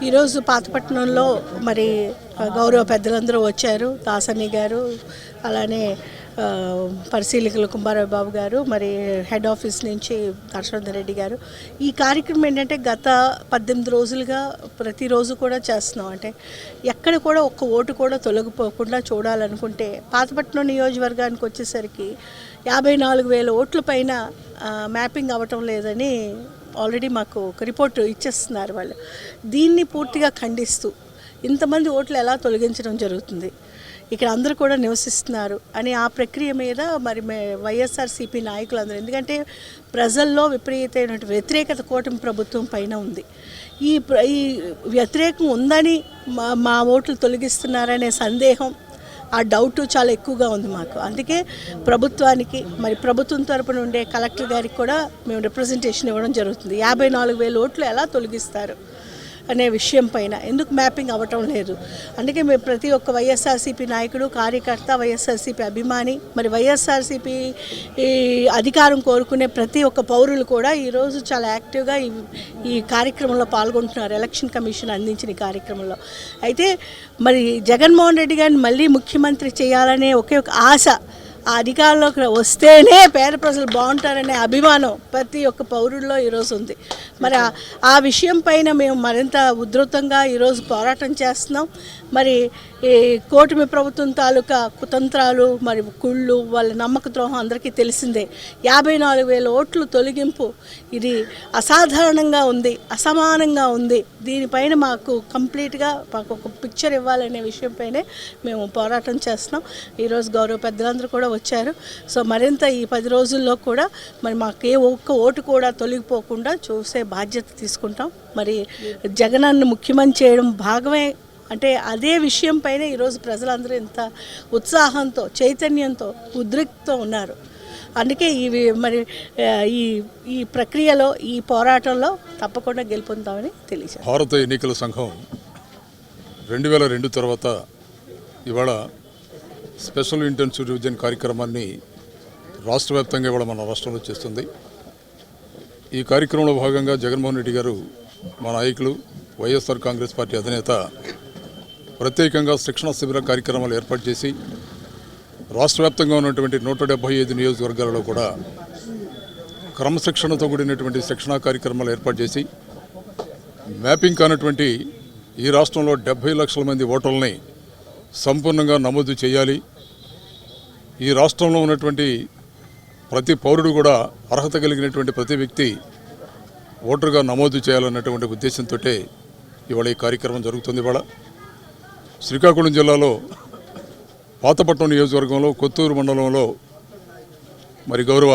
ఈరోజు పాతపట్నంలో మరి గౌరవ పెద్దలందరూ వచ్చారు. దాసని గారు, అలానే పరిశీలకులు కుమారయ్య బాబు గారు, మరి హెడ్ ఆఫీస్ నుంచి హర్షవర్ధన్ రెడ్డి గారు. ఈ కార్యక్రమం ఏంటంటే గత 18 రోజులుగా ప్రతిరోజు కూడా చేస్తున్నాం. అంటే ఎక్కడ కూడా ఒక్క ఓటు కూడా తొలగిపోకుండా చూడాలనుకుంటే పాతపట్నం నియోజకవర్గానికి వచ్చేసరికి 54,000 ఓట్ల పైన మ్యాపింగ్ అవ్వటం లేదని ఆల్రెడీ మాకు ఒక రిపోర్ట్ ఇచ్చేస్తున్నారు వాళ్ళు. దీన్ని పూర్తిగా ఖండిస్తూ ఇంతమంది ఓట్లు ఎలా తొలగించడం జరుగుతుంది, ఇక్కడ అందరూ కూడా నివసిస్తున్నారు అని ఆ ప్రక్రియ మీద మరి వైఎస్ఆర్సీపీ నాయకులందరూ, ఎందుకంటే ప్రజల్లో విపరీతమైన వ్యతిరేకత కూటమి ప్రభుత్వం పైన ఉంది. ఈ వ్యతిరేకం ఉందని మా ఓట్లు తొలగిస్తున్నారనే సందేహం, ఆ డౌట్ చాలా ఎక్కువగా ఉంది మాకు. అందుకే ప్రభుత్వానికి మరి ప్రభుత్వం తరపున ఉండే కలెక్టర్ గారికి కూడా మేము రిప్రజెంటేషన్ ఇవ్వడం జరుగుతుంది. 54,000 ఓట్లు ఎలా తొలగిస్తారు అనే విషయం పైన ఎందుకు మ్యాపింగ్ అవ్వటం లేదు. అందుకే మేము ప్రతి ఒక్క వైఎస్ఆర్సీపీ నాయకుడు, కార్యకర్త, వైఎస్ఆర్సీపీ అభిమాని, మరి వైఎస్ఆర్సీపీ అధికారం కోరుకునే ప్రతి ఒక్క పౌరులు కూడా ఈరోజు చాలా యాక్టివ్గా ఈ కార్యక్రమంలో పాల్గొంటున్నారు. ఎలక్షన్ కమిషన్ అందించిన ఈ కార్యక్రమంలో అయితే మరి జగన్మోహన్ రెడ్డి గారిని మళ్ళీ ముఖ్యమంత్రి చేయాలనే ఒకే ఒక ఆశ, ఆ అధికారంలోకి వస్తేనే పేద ప్రజలు బాగుంటారనే అభిమానం ప్రతి ఒక్క పౌరుల్లో ఈరోజు ఉంది. మరి ఆ విషయం పైన మేము మరింత ఉధృతంగా ఈరోజు పోరాటం చేస్తున్నాం. మరి ఈ కూటమి ప్రభుత్వం తాలూకా కుతంత్రాలు, మరి కుళ్ళు, వాళ్ళ నమ్మక ద్రోహం అందరికీ తెలిసిందే. 54,000 ఓట్లు తొలగింపు ఇది అసాధారణంగా ఉంది, అసమానంగా ఉంది. దీనిపైన మాకు కంప్లీట్గా మాకు ఒక పిక్చర్ ఇవ్వాలనే విషయంపైనే మేము పోరాటం చేస్తున్నాం. ఈరోజు గౌరవ పెద్దలందరూ కూడా వచ్చారు. సో మరింత ఈ 10 రోజుల్లో కూడా మరి మాకు ఏ ఒక్క ఓటు కూడా తొలగిపోకుండా చూసే బాధ్యత తీసుకుంటాం. మరి జగనన్న ముఖ్యమంత్రి చేయడం భాగమే అంటే అదే విషయం పైన ఈరోజు ప్రజలందరూ ఇంత ఉత్సాహంతో, చైతన్యంతో, ఉద్రిక్తతో ఉన్నారు. అందుకే మరి ఈ ప్రక్రియలో, ఈ పోరాటంలో తప్పకుండా గెలుపొందామని తెలియజేస్తాం. భారత ఎన్నికల సంఘం 2002 తర్వాత ఇవాళ స్పెషల్ ఇంటెన్సివ్ రివిజన్ కార్యక్రమాన్ని రాష్ట్ర వ్యాప్తంగా ఇవాళ మన రాష్ట్రంలో చేస్తుంది. ఈ కార్యక్రమంలో భాగంగా జగన్మోహన్ రెడ్డి గారు, మా నాయకులు, వైఎస్ఆర్ కాంగ్రెస్ పార్టీ అధినేత ప్రత్యేకంగా శిక్షణ శిబిర కార్యక్రమాలు ఏర్పాటు చేసి రాష్ట్ర వ్యాప్తంగా ఉన్నటువంటి 175 నియోజకవర్గాలలో కూడా క్రమశిక్షణతో కూడినటువంటి శిక్షణా కార్యక్రమాలు ఏర్పాటు చేసి మ్యాపింగ్ కానటువంటి ఈ రాష్ట్రంలో 70 లక్షల మంది ఓటర్లని సంపూర్ణంగా నమోదు చేయాలి. ఈ రాష్ట్రంలో ఉన్నటువంటి ప్రతి పౌరుడు కూడా అర్హత కలిగినటువంటి ప్రతి వ్యక్తి ఓటరుగా నమోదు చేయాలన్నటువంటి ఉద్దేశంతో ఇవాళ ఈ కార్యక్రమం జరుగుతుంది. ఇవాళ శ్రీకాకుళం జిల్లాలో పాతపట్నం నియోజకవర్గంలో కొత్తూరు మండలంలో మరి గౌరవ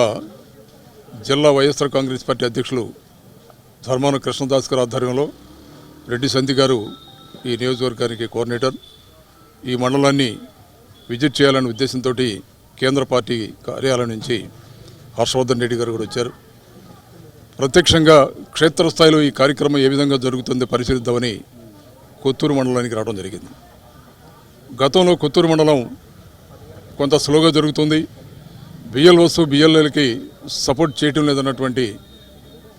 జిల్లా వైఎస్ఆర్ కాంగ్రెస్ పార్టీ అధ్యక్షులు ధర్మాన కృష్ణదాస్ గారి ఆధ్వర్యంలో రెడ్డి సంధి గారు ఈ నియోజకవర్గానికి కోఆర్డినేటర్, ఈ మండలాన్ని విజిట్ చేయాలనే ఉద్దేశంతో కేంద్ర పార్టీ కార్యాలయం నుంచి హర్షవర్ధన్ రెడ్డి గారు కూడా వచ్చారు. ప్రత్యక్షంగా క్షేత్రస్థాయిలో ఈ కార్యక్రమం ఏ విధంగా జరుగుతుందో పరిశీలిద్దామని కొత్తూరు మండలానికి రావడం జరిగింది. గతంలో కొత్తూరు మండలం కొంత స్లోగా జరుగుతుంది, బిఎల్ఓస్ బిఎల్ఏలకి సపోర్ట్ చేయటం లేదన్నటువంటి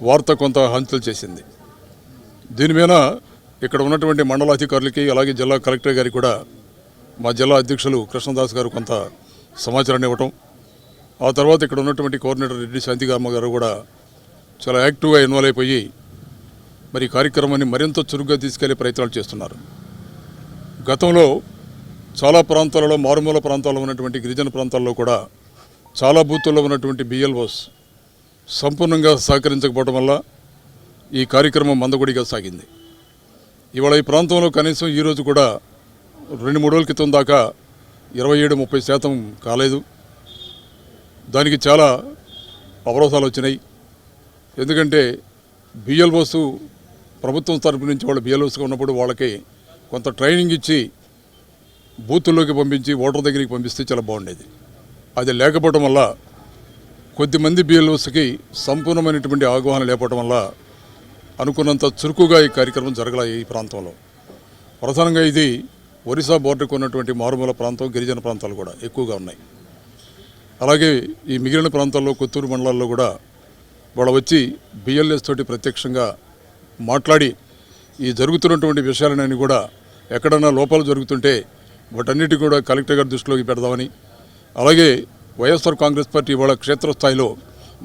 వార్త కొంత హంచలు చేసింది. దీని మీద ఇక్కడ ఉన్నటువంటి మండల అధికారులకి, అలాగే జిల్లా కలెక్టర్ గారికి కూడా మా జిల్లా అధ్యక్షులు కృష్ణదాస్ గారు కొంత సమాచారాన్ని ఇవ్వటం, ఆ తర్వాత ఇక్కడ ఉన్నటువంటి కోఆర్డినేటర్ రెడ్డి శాంతిగామ్మ గారు కూడా చాలా యాక్టివ్గా ఇన్వాల్వ్ అయిపోయి మరి ఈ కార్యక్రమాన్ని మరింత చురుగ్గా తీసుకెళ్లే ప్రయత్నాలు చేస్తున్నారు. గతంలో చాలా ప్రాంతాలలో, మారుమూల ప్రాంతాల్లో ఉన్నటువంటి గిరిజన ప్రాంతాల్లో కూడా చాలా బూతుల్లో ఉన్నటువంటి బిఎల్ఓస్ సంపూర్ణంగా సహకరించకపోవడం వల్ల ఈ కార్యక్రమం మందకొడిగా సాగింది. ఇవాళ ఈ ప్రాంతంలో కనీసం ఈరోజు కూడా 2-3 రోజుల క్రితం దాకా 27-30% కాలేదు. దానికి చాలా అవరోధాలు వచ్చినాయి. ఎందుకంటే బిఎల్ఓస్ ప్రభుత్వం తరపు నుంచి వాళ్ళు బిఎల్ఓస్గా ఉన్నప్పుడు వాళ్ళకి కొంత ట్రైనింగ్ ఇచ్చి బూతుల్లోకి పంపించి ఓటర్ దగ్గరికి పంపిస్తే చాలా బాగుండేది. అది లేకపోవడం వల్ల కొద్దిమంది బిఎల్ఓస్కి సంపూర్ణమైనటువంటి అవగాహన లేకపోవడం వల్ల అనుకున్నంత చురుకుగా ఈ కార్యక్రమం జరగల. ఈ ప్రాంతంలో ప్రధానంగా ఇది ఒరిస్సా బోర్డర్కు ఉన్నటువంటి మారుమూల ప్రాంతం, గిరిజన ప్రాంతాలు కూడా ఎక్కువగా ఉన్నాయి. అలాగే ఈ మిగిలిన ప్రాంతాల్లో కొత్తూరు మండలాల్లో కూడా వాళ్ళు వచ్చి బిఎల్ఎస్ తోటి ప్రత్యక్షంగా మాట్లాడి ఈ జరుగుతున్నటువంటి విషయాలన్నీ కూడా ఎక్కడన్నా లోపాలు జరుగుతుంటే వాటన్నిటి కూడా కలెక్టర్ గారి దృష్టిలోకి పెడదామని, అలాగే వైఎస్ఆర్ కాంగ్రెస్ పార్టీ ఇవాళ క్షేత్రస్థాయిలో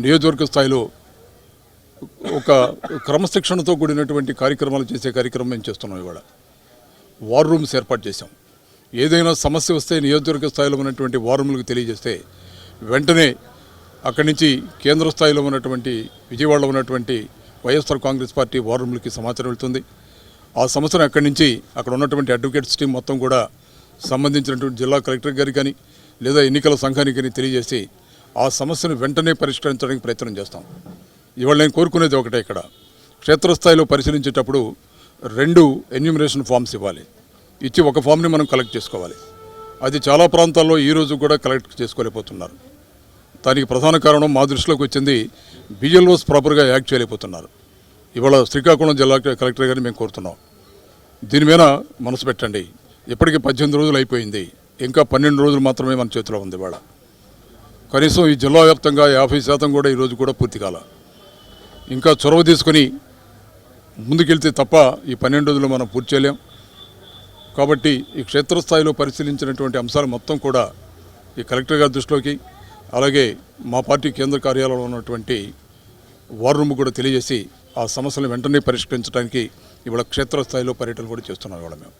నియోజకవర్గ స్థాయిలో ఒక క్రమశిక్షణతో కూడినటువంటి కార్యక్రమాలు చేసే కార్యక్రమం మేము చేస్తున్నాం. ఇవాళ వార్ రూమ్స్ ఏర్పాటు చేశాం. ఏదైనా సమస్య వస్తే నియోజకవర్గ స్థాయిలో ఉన్నటువంటి వార్ రూమ్లకు తెలియజేస్తే వెంటనే అక్కడి నుంచి కేంద్ర స్థాయిలో ఉన్నటువంటి విజయవాడలో ఉన్నటువంటి వైఎస్ఆర్ కాంగ్రెస్ పార్టీ వార్ రూమ్లకి సమాచారం వెళ్తుంది. ఆ సంవత్సరం అక్కడి నుంచి అక్కడ ఉన్నటువంటి అడ్వకేట్స్ టీం మొత్తం కూడా సంబంధించినటువంటి జిల్లా కలెక్టర్ గారికి కానీ లేదా ఎన్నికల సంఘానికి కానీ తెలియజేసి ఆ సమస్యను వెంటనే పరిష్కరించడానికి ప్రయత్నం చేస్తాం. ఇవాళ నేను కోరుకునేది ఒకటే, ఇక్కడ క్షేత్రస్థాయిలో పరిశీలించేటప్పుడు 2 ఎన్యూమరేషన్ ఫామ్స్ ఇవ్వాలి. ఇచ్చి ఒక ఫామ్ని మనం కలెక్ట్ చేసుకోవాలి. అది చాలా ప్రాంతాల్లో ఈరోజు కూడా కలెక్ట్ చేసుకోలేకపోతున్నారు. దానికి ప్రధాన కారణం మా దృష్టిలోకి వచ్చింది బిఎల్ఓస్ ప్రాపర్గా యాక్ట్ చేయలేకపోతున్నారు. ఇవాళ శ్రీకాకుళం జిల్లా కలెక్టర్ గారిని మేము కోరుతున్నాం, దీని మీద మనసు పెట్టండి. ఇప్పటికీ 18 రోజులు అయిపోయింది, ఇంకా 12 రోజులు మాత్రమే మన చేతిలో ఉంది. ఇవాళ కనీసం ఈ జిల్లా వ్యాప్తంగా 50% కూడా ఈరోజు కూడా పూర్తి కాల. ఇంకా చొరవ తీసుకొని ముందుకెళ్తే తప్ప ఈ 12 రోజులు మనం పూర్తి చేయలేం. కాబట్టి ఈ క్షేత్రస్థాయిలో పరిశీలించినటువంటి అంశాలు మొత్తం కూడా ఈ కలెక్టర్ గారి దృష్టిలోకి, అలాగే మా పార్టీ కేంద్ర కార్యాలయంలో ఉన్నటువంటి వార్ రూమ్ కూడా తెలియజేసి ఆ సమస్యలను వెంటనే పరిష్కరించడానికి ఇవాళ క్షేత్రస్థాయిలో పర్యటన కూడా చేస్తున్నాం ఇవాళ మేము.